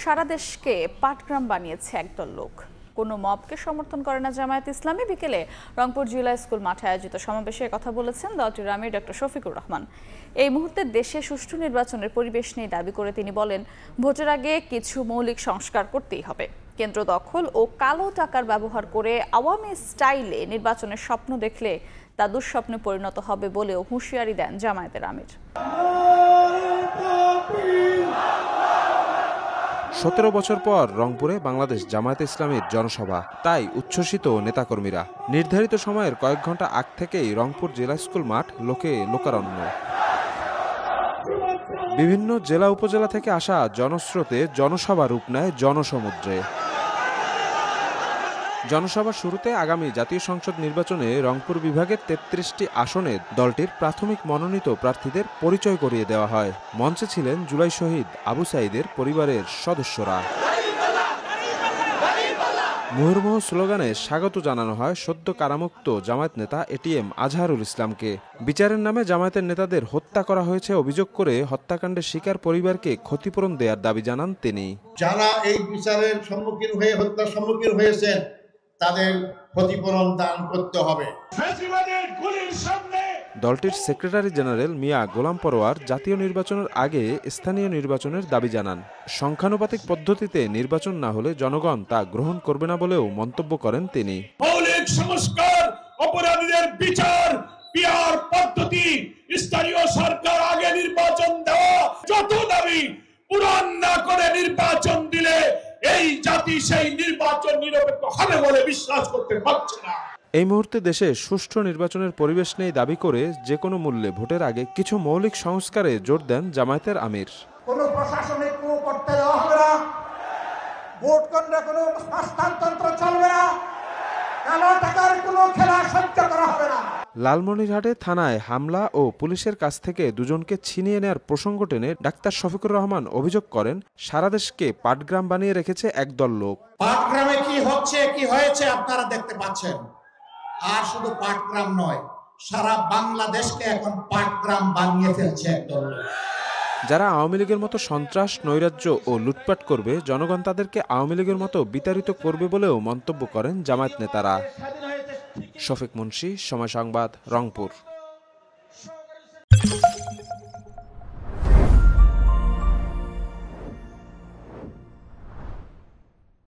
সারা দেশকে পাটগ্রাম বানিয়েছে একদল লোক। কোনো মবকে সমর্থন করে না জামায়াত ইসলামী। বিকেলে রংপুর জিলা স্কুল মাঠে আয়োজিত সমাবেশে কথা বলেছেন দলটির আমির ডক্টর শফিকুর রহমান। এই মুহূর্তে দেশে সুষ্ঠু নির্বাচনের পরিবেশ নেই দাবি করে তিনি বলেন, ভোটের আগে কিছু মৌলিক সংস্কার করতেই হবে। কেন্দ্র দখল ও কালো টাকার ব্যবহার করে আওয়ামী স্টাইলে নির্বাচনের স্বপ্ন দেখলে তা দুঃস্বপ্নে পরিণত হবে বলেও হুঁশিয়ারি দেন জামায়াতের আমির। ১৭ বছর পর রংপুরে বাংলাদেশ জামায়াতে ইসলামীর জনসভা, তাই উচ্ছ্বসিত নেতাকর্মীরা। নির্ধারিত সময়ের কয়েক ঘন্টা আগ থেকেই রংপুর জেলা স্কুল মাঠ লোকে লোকারণ্য। বিভিন্ন জেলা উপজেলা থেকে আসা জনস্রোতে জনসভা রূপ নেয় জনসমুদ্রে। জনসভার শুরুতে আগামী জাতীয় সংসদ নির্বাচনে রংপুর বিভাগের ৩৩টি আসনে দলটির প্রাথমিক মনোনীত প্রার্থীদের পরিচয় করিয়ে দেওয়া হয়। মঞ্চে ছিলেন জুলাই শহীদ আবু সাঈদের পরিবারের সদস্যরা। মুহুর্মুহু স্লোগানে স্বাগত জানানো হয় সদ্য কারামুক্ত জামায়াত নেতা এটিএম আজহারুল ইসলামকে। বিচারের নামে জামায়াতের নেতাদের হত্যা করা হয়েছে অভিযোগ করে হত্যাকাণ্ডের শিকার পরিবারকে ক্ষতিপূরণ দেওয়ার দাবি জানান তিনি। যারা এই বিচারের সম্মুখীন হয়ে হত্যার সম্মুখীন হয়েছেন তাদের ক্ষতিপূরণ দান করতে হবে। দলটির সেক্রেটারি জেনারেল মিয়া গোলাম পরোয়ার জাতীয় নির্বাচনের আগে স্থানীয় নির্বাচনের দাবি জানান। সংখ্যানুপাতিক পদ্ধতিতে নির্বাচন না হলে জনগণ তা গ্রহণ করবে না বলেও মন্তব্য করেন তিনি। মৌলিক সংস্কার, অপরাধীদের বিচার, পিআর পদ্ধতি, স্থানীয় সরকার আগে নির্বাচন দেওয়া, যত দাবি পূরণ না করে নির্বাচন দিলে এই জাতি সেই নির্বাচন নিরপেক্ষ হবে বলে বিশ্বাস করতে পারছে না। এই মুহূর্তে দেশে সুষ্ঠু নির্বাচনের পরিবেশ নেই দাবি করে যে কোনো মূল্যে ভোটের আগে কিছু মৌলিক সংস্কারে জোর দেন জামায়াতের আমির। কোনো প্রশাসনিক কূপ করতে দেওয়া হবে না, ভোট কেন্দ্রে কোনো হস্তান্তর চলবে না, কালো টাকার কোনো খেলা সহ্য করা হবে না। লালমনিরহাটে থানায় হামলা ও পুলিশের কাছ থেকে দুজনকে ছিনিয়ে নেওয়ার প্রসঙ্গ টেনে ডাক্তার শফিকুর রহমান অভিযোগ করেন, সারা দেশকে পাটগ্রাম বানিয়ে রেখেছে একদল লোক। পাটগ্রামে কি হচ্ছে কি হয়েছে আপনারা দেখতে পাচ্ছেন। আর শুধু পাটগ্রাম নয়, সারা বাংলাদেশকে এখন পাটগ্রাম বানিয়ে ফেলছে একদল লোক। যারা আওয়ামী লীগের মতো সন্ত্রাস, নৈরাজ্য ও লুটপাট করবে, জনগণ তাদেরকে আওয়ামী লীগের মতো বিতাড়িত করবে বলেও মন্তব্য করেন জামায়াত নেতারা। শফিক মুন্সি, সময় সংবাদ, রংপুর।